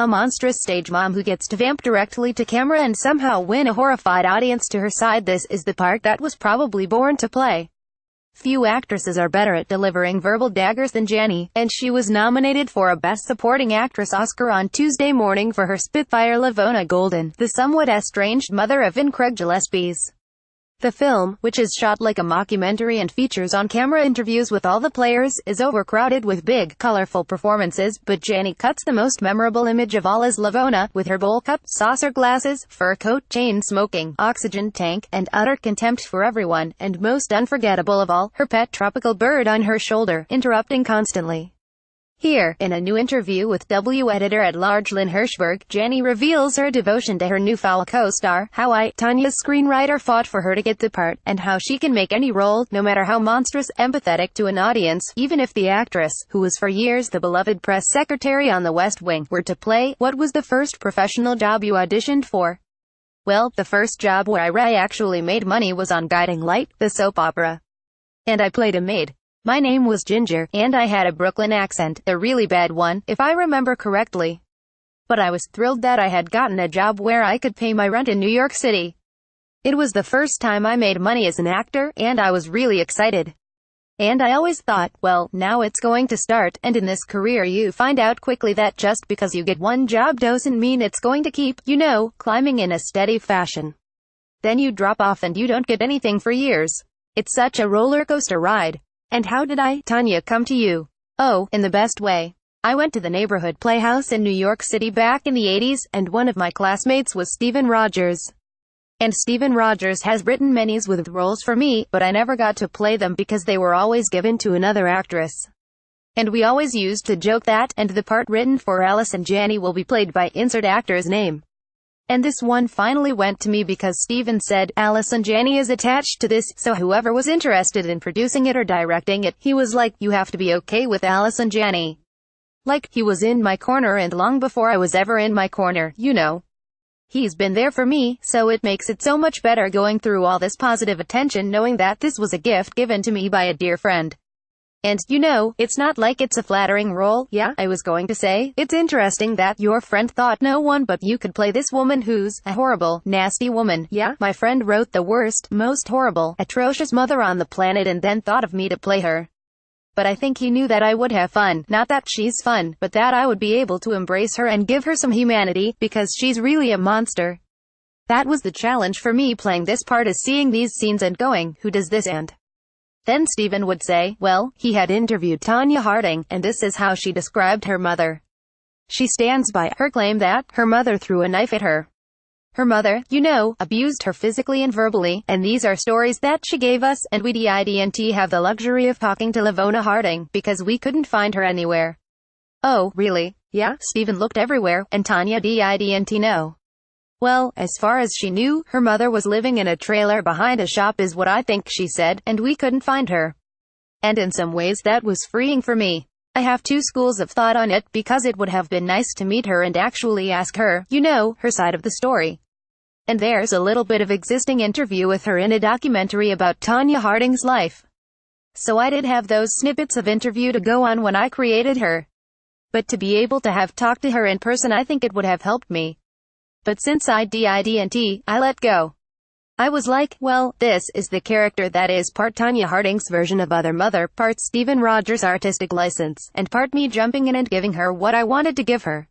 A monstrous stage mom who gets to vamp directly to camera and somehow win a horrified audience to her side. This is the part that was probably born to play. Few actresses are better at delivering verbal daggers than Janney, and she was nominated for a Best Supporting Actress Oscar on Tuesday morning for her Spitfire Lavona Golden, the somewhat estranged mother of incredulous bees. The film, which is shot like a mockumentary and features on-camera interviews with all the players, is overcrowded with big, colorful performances, but Janney cuts the most memorable image of all as Lavona, with her bowl cup, saucer glasses, fur coat, chain smoking, oxygen tank, and utter contempt for everyone, and most unforgettable of all, her pet tropical bird on her shoulder, interrupting constantly. Here, in a new interview with W editor-at-large Lynn Hirschberg, Janney reveals her devotion to her new fellow co-star, how Tanya's screenwriter fought for her to get the part, and how she can make any role, no matter how monstrous, empathetic to an audience, even if the actress, who was for years the beloved press secretary on The West Wing, were to play. What was the first professional job you auditioned for? Well, the first job where I actually made money was on Guiding Light, the soap opera. And I played a maid. My name was Ginger, and I had a Brooklyn accent, a really bad one, if I remember correctly. But I was thrilled that I had gotten a job where I could pay my rent in New York City. It was the first time I made money as an actor, and I was really excited. And I always thought, well, now it's going to start, and in this career you find out quickly that just because you get one job doesn't mean it's going to keep, climbing in a steady fashion. Then you drop off and you don't get anything for years. It's such a roller coaster ride. And how did Tanya, come to you? Oh, in the best way. I went to the neighborhood playhouse in New York City back in the 80s, and one of my classmates was Stephen Rogers. And Stephen Rogers has written many with roles for me, but I never got to play them because they were always given to another actress. And we always used to joke that, and the part written for Allison Janney will be played by insert actor's name. And this one finally went to me because Stephen said, Allison Janney is attached to this, so whoever was interested in producing it or directing it, he was like, you have to be okay with Allison Janney. Like, he was in my corner, and long before I was ever in my corner, He's been there for me, so it makes it so much better going through all this positive attention knowing that this was a gift given to me by a dear friend. And, it's not like it's a flattering role. Yeah, I was going to say, it's interesting that your friend thought no one but you could play this woman who's a horrible, nasty woman. Yeah, my friend wrote the worst, most horrible, atrocious mother on the planet and then thought of me to play her. But I think he knew that I would have fun. Not that she's fun, but that I would be able to embrace her and give her some humanity, because she's really a monster. That was the challenge for me playing this part, is seeing these scenes and going, who does this? And then Stephen would say, well, he had interviewed Tonya Harding, and this is how she described her mother. She stands by her claim that her mother threw a knife at her. Her mother, abused her physically and verbally, and these are stories that she gave us, and we didn't have the luxury of talking to Lavona Harding, because we couldn't find her anywhere. Oh, really? Yeah, Stephen looked everywhere, and Tonya didn't know. Well, as far as she knew, her mother was living in a trailer behind a shop is what I think she said, and we couldn't find her. And in some ways that was freeing for me. I have two schools of thought on it, because it would have been nice to meet her and actually ask her, her side of the story. And there's a little bit of existing interview with her in a documentary about Tonya Harding's life. So I did have those snippets of interview to go on when I created her. But to be able to have talked to her in person, I think it would have helped me. But since I let go. I was like, well, this is the character that is part Tonya Harding's version of Other Mother, part Stephen Rogers' artistic license, and part me jumping in and giving her what I wanted to give her.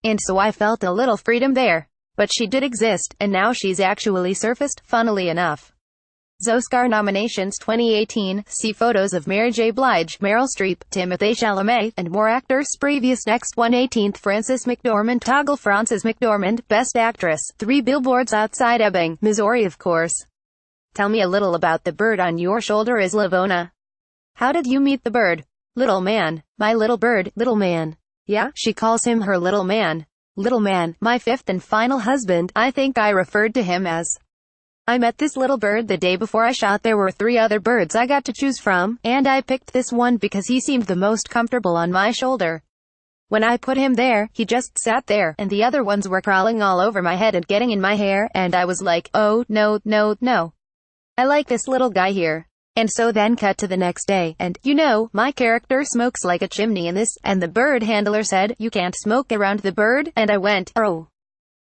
And so I felt a little freedom there. But she did exist, and now she's actually surfaced, funnily enough. Oscar nominations 2018, see photos of Mary J. Blige, Meryl Streep, Timothée Chalamet, and more actors. Previous next 1/18th Frances McDormand, Toggle Frances McDormand, Best Actress, 3 Billboards Outside Ebbing, Missouri of course. Tell me a little about the bird on your shoulder is Lavona. How did you meet the bird? Little man. My little bird, little man. Yeah, she calls him her little man. Little man, my 5th and final husband, I think I referred to him as. I met this little bird the day before I shot. There were 3 other birds I got to choose from, and I picked this one because he seemed the most comfortable on my shoulder. When I put him there, he just sat there, and the other ones were crawling all over my head and getting in my hair, and I was like, oh, no. I like this little guy here. And so then cut to the next day, and, you know, my character smokes like a chimney in this, and the bird handler said, you can't smoke around the bird, and I went, oh.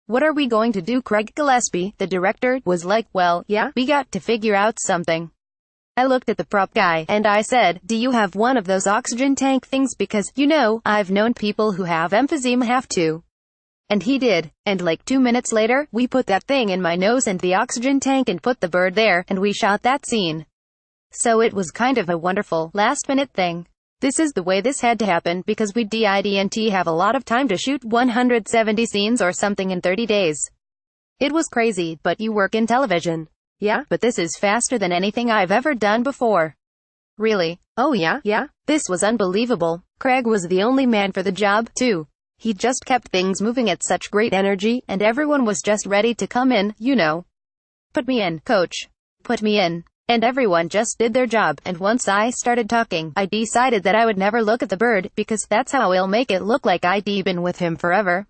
What are we going to do? Craig Gillespie, the director, was like, well, yeah, we got to figure out something. I looked at the prop guy, and I said, do you have one of those oxygen tank things, because, you know, I've known people who have emphysema have to. And he did, and like 2 minutes later, we put that thing in my nose and the oxygen tank and put the bird there, and we shot that scene. So it was kind of a wonderful, last-minute thing. This is the way this had to happen, because we didn't have a lot of time to shoot 170 scenes or something in 30 days. It was crazy, but you work in television. Yeah, but this is faster than anything I've ever done before. Really? Oh yeah? This was unbelievable. Craig was the only man for the job, too. He just kept things moving at such great energy, and everyone was just ready to come in, you know. Put me in, coach. Put me in. And everyone just did their job, and once I started talking, I decided that I would never look at the bird, because that's how I'll make it look like I'd been with him forever.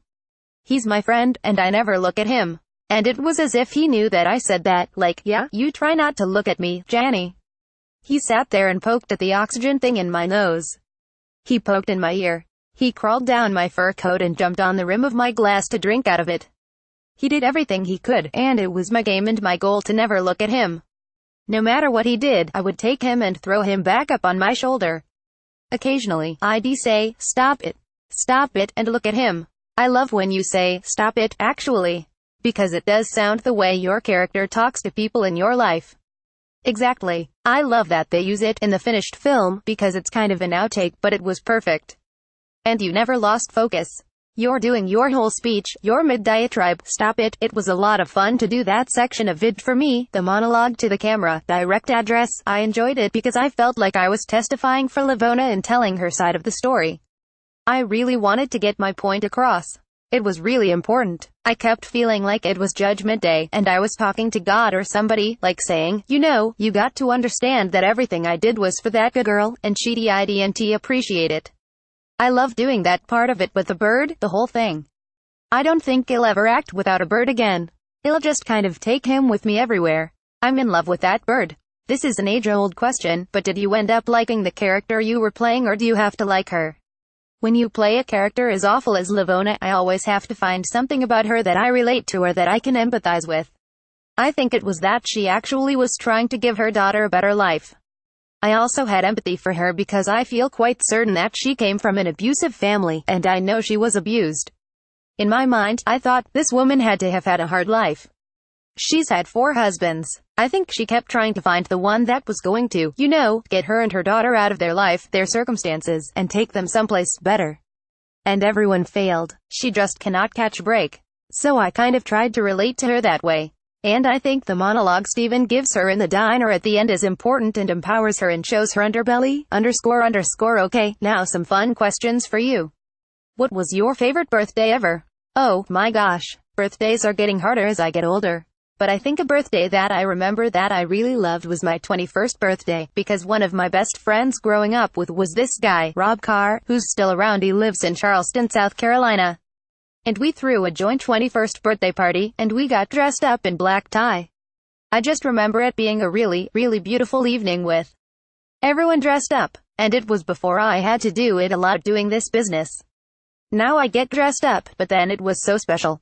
He's my friend, and I never look at him. And it was as if he knew that I said that, like, yeah, you try not to look at me, Janney. He sat there and poked at the oxygen thing in my nose. He poked in my ear. He crawled down my fur coat and jumped on the rim of my glass to drink out of it. He did everything he could, and it was my game and my goal to never look at him. No matter what he did, I would take him and throw him back up on my shoulder. Occasionally, I'd say, stop it, and look at him. I love when you say, stop it, actually. Because it does sound the way your character talks to people in your life. Exactly. I love that they use it in the finished film, because it's kind of an outtake, but it was perfect. And you never lost focus. You're doing your whole speech, your mid-diatribe, stop it. It was a lot of fun to do that section of vid for me, the monologue to the camera, direct address. I enjoyed it because I felt like I was testifying for Lavona and telling her side of the story. I really wanted to get my point across. It was really important. I kept feeling like it was Judgment Day, and I was talking to God or somebody, like saying, you know, you got to understand that everything I did was for that good girl, and she didn't appreciate it. I love doing that part of it with the bird, the whole thing. I don't think I'll ever act without a bird again. I'll just kind of take him with me everywhere. I'm in love with that bird. This is an age-old question, but did you end up liking the character you were playing, or do you have to like her? When you play a character as awful as Lavona, I always have to find something about her that I relate to or that I can empathize with. I think it was that she actually was trying to give her daughter a better life. I also had empathy for her because I feel quite certain that she came from an abusive family, and I know she was abused. In my mind, I thought, this woman had to have had a hard life. She's had 4 husbands. I think she kept trying to find the one that was going to, you know, get her and her daughter out of their life, their circumstances, and take them someplace better. And everyone failed. She just cannot catch a break. So I kind of tried to relate to her that way. And I think the monologue Steven gives her in the diner at the end is important and empowers her and shows her underbelly, ___. Okay, now some fun questions for you. What was your favorite birthday ever? Oh, my gosh. Birthdays are getting harder as I get older. But I think a birthday that I remember that I really loved was my 21st birthday, because one of my best friends growing up with was this guy, Rob Carr, who's still around. He lives in Charleston, South Carolina. And we threw a joint 21st birthday party, and we got dressed up in black tie. I just remember it being a really, really beautiful evening with everyone dressed up. And it was before I had to do it a lot doing this business. Now I get dressed up, but then it was so special.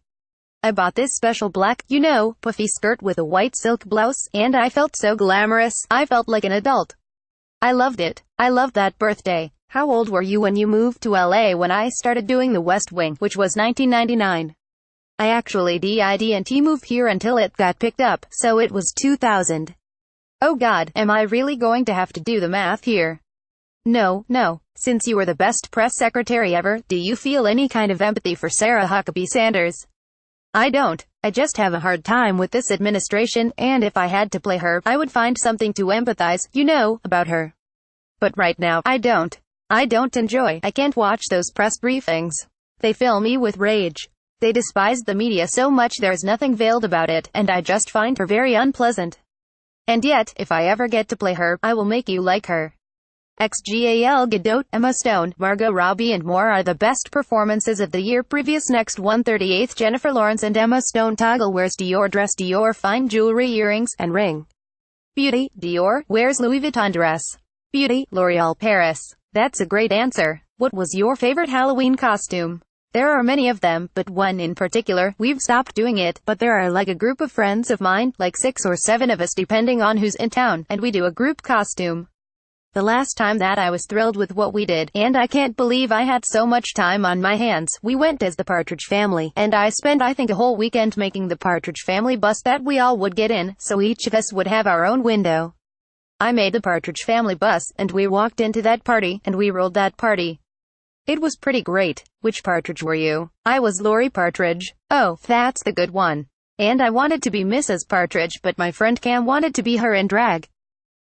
I bought this special black, you know, puffy skirt with a white silk blouse, and I felt so glamorous. I felt like an adult. I loved it. I loved that birthday. How old were you when you moved to LA? When I started doing The West Wing, which was 1999. I actually didn't move here until it got picked up, so it was 2000. Oh God, am I really going to have to do the math here? No. Since you were the best press secretary ever, do you feel any kind of empathy for Sarah Huckabee Sanders? I don't. I just have a hard time with this administration, and if I had to play her, I would find something to empathize, you know, about her. But right now, I don't enjoy. I can't watch those press briefings. They fill me with rage. They despise the media so much there's nothing veiled about it, and I just find her very unpleasant. And yet, if I ever get to play her, I will make you like her. Gal Gadot, Emma Stone, Margot Robbie and more are the best performances of the year. Previous next 138th Jennifer Lawrence and Emma Stone. Toggle wears Dior dress, Dior fine jewelry, earrings, and ring. Beauty, Dior. Wears Louis Vuitton dress? Beauty, L'Oreal Paris. That's a great answer. What was your favorite Halloween costume? There are many of them, but one in particular, we've stopped doing it, but there are like a group of friends of mine, like 6 or 7 of us depending on who's in town, and we do a group costume. The last time that I was thrilled with what we did, and I can't believe I had so much time on my hands. We went as the Partridge Family, and I spent I think a whole weekend making the Partridge Family bus that we all would get in, so each of us would have our own window. I made the Partridge Family bus, and we walked into that party, and we rolled that party. It was pretty great. Which Partridge were you? I was Lori Partridge. Oh, that's the good one. And I wanted to be Mrs. Partridge, but my friend Cam wanted to be her in drag.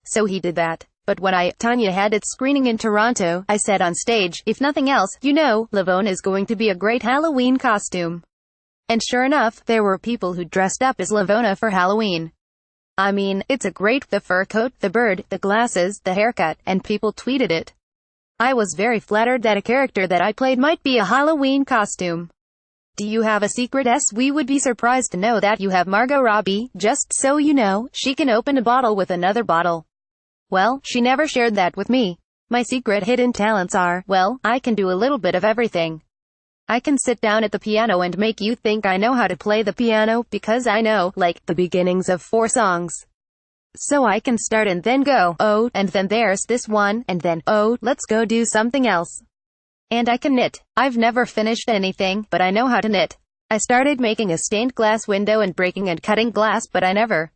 So he did that. But when Tanya had its screening in Toronto, I said on stage, if nothing else, you know, Lavona is going to be a great Halloween costume. And sure enough, there were people who dressed up as Lavona for Halloween. I mean, it's a great, the fur coat, the bird, the glasses, the haircut, and people tweeted it. I was very flattered that a character that I played might be a Halloween costume. Do you have a secret? We would be surprised to know that you have Margot Robbie, just so you know, she can open a bottle with another bottle. Well, she never shared that with me. My secret hidden talents are, well, I can do a little bit of everything. I can sit down at the piano and make you think I know how to play the piano, because I know, like, the beginnings of 4 songs. So I can start and then go, oh, and then there's this one, and then, oh, let's go do something else. And I can knit. I've never finished anything, but I know how to knit. I started making a stained glass window and breaking and cutting glass, but I never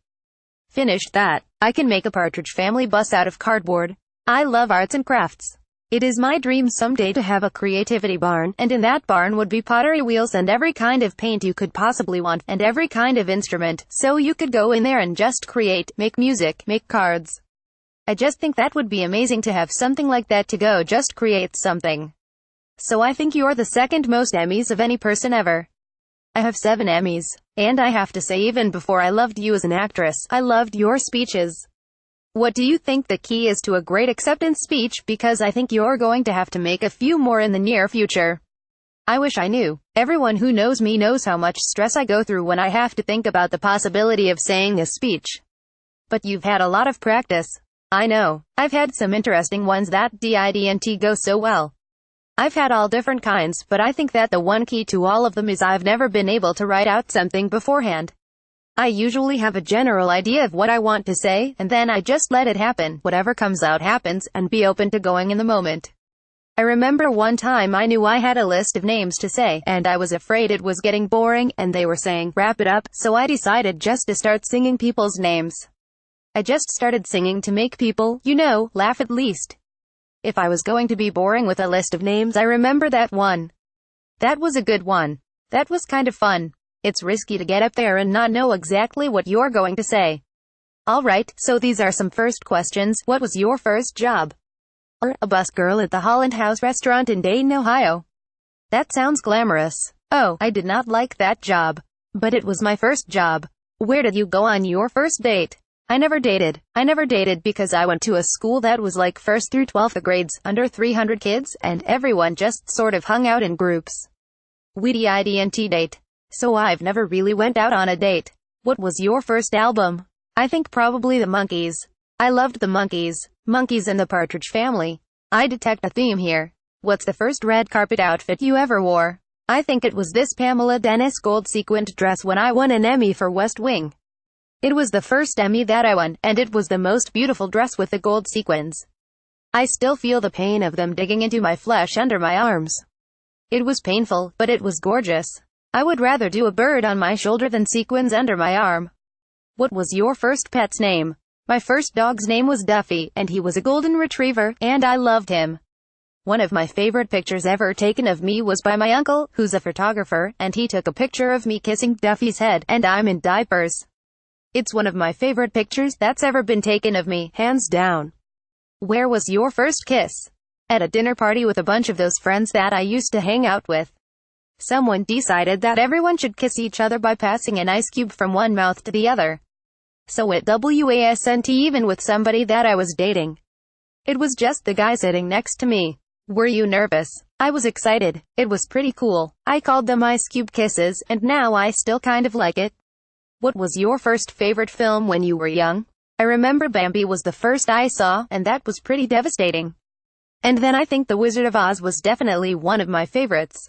finished that. I can make a Partridge Family bus out of cardboard. I love arts and crafts. It is my dream someday to have a creativity barn, and in that barn would be pottery wheels and every kind of paint you could possibly want, and every kind of instrument, so you could go in there and just create, make music, make cards. I just think that would be amazing to have something like that to go just create something. So I think you're the second most Emmys of any person ever. I have 7 Emmys. And I have to say, even before I loved you as an actress, I loved your speeches. What do you think the key is to a great acceptance speech? Because I think you're going to have to make a few more in the near future. I wish I knew. Everyone who knows me knows how much stress I go through when I have to think about the possibility of saying a speech. But you've had a lot of practice. I know. I've had some interesting ones that didn't go so well. I've had all different kinds, but I think that the one key to all of them is I've never been able to write out something beforehand. I usually have a general idea of what I want to say, and then I just let it happen. Whatever comes out happens, and be open to going in the moment. I remember one time I knew I had a list of names to say, and I was afraid it was getting boring, and they were saying, wrap it up, so I decided just to start singing people's names. I just started singing to make people, you know, laugh at least. If I was going to be boring with a list of names, I remember that one. That was a good one. That was kind of fun. It's risky to get up there and not know exactly what you're going to say. Alright, so these are some first questions. What was your first job? A bus girl at the Holland House restaurant in Dayton, Ohio. That sounds glamorous. Oh, I did not like that job. But it was my first job. Where did you go on your first date? I never dated. I never dated because I went to a school that was like 1st through 12th grades, under 300 kids, and everyone just sort of hung out in groups. We didn't date. So I've never really went out on a date. What was your first album? I think probably the Monkees. I loved the Monkees. Monkees and the Partridge Family. I detect a theme here. What's the first red carpet outfit you ever wore? I think it was this Pamela Dennis gold sequined dress when I won an Emmy for West Wing. It was the first Emmy that I won, and it was the most beautiful dress with the gold sequins. I still feel the pain of them digging into my flesh under my arms. It was painful, but it was gorgeous. I would rather do a bird on my shoulder than sequins under my arm. What was your first pet's name? My first dog's name was Duffy, and he was a golden retriever, and I loved him. One of my favorite pictures ever taken of me was by my uncle, who's a photographer, and he took a picture of me kissing Duffy's head, and I'm in diapers. It's one of my favorite pictures that's ever been taken of me, hands down. Where was your first kiss? At a dinner party with a bunch of those friends that I used to hang out with. Someone decided that everyone should kiss each other by passing an ice cube from one mouth to the other. So it wasn't even with somebody that I was dating. It was just the guy sitting next to me. Were you nervous? I was excited. It was pretty cool. I called them ice cube kisses, and now I still kind of like it. What was your first favorite film when you were young? I I remember Bambi was the first I saw, and that was pretty devastating. And then I think The Wizard of Oz was definitely one of my favorites.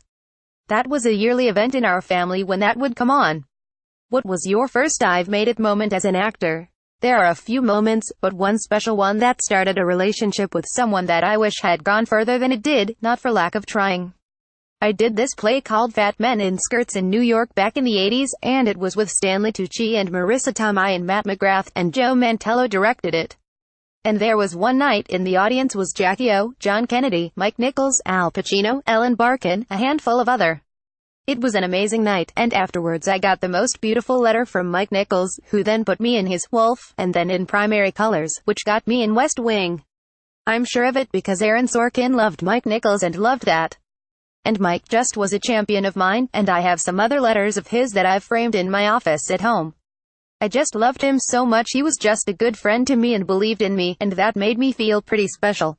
That was a yearly event in our family when that would come on. What was your first I've made it moment as an actor? There are a few moments, but one special one that started a relationship with someone that I wish had gone further than it did, not for lack of trying. I did this play called Fat Men in Skirts in New York back in the 80s, and it was with Stanley Tucci and Marissa Tomei and Matt McGrath, and Joe Mantello directed it. And there was one night in the audience was Jackie O, John Kennedy, Mike Nichols, Al Pacino, Ellen Barkin, a handful of other. It was an amazing night, and afterwards I got the most beautiful letter from Mike Nichols, who then put me in his Wolf, and then in Primary Colors, which got me in West Wing. I'm sure of it because Aaron Sorkin loved Mike Nichols and loved that. And Mike just was a champion of mine, and I have some other letters of his that I've framed in my office at home. I just loved him so much. He was just a good friend to me and believed in me, and that made me feel pretty special.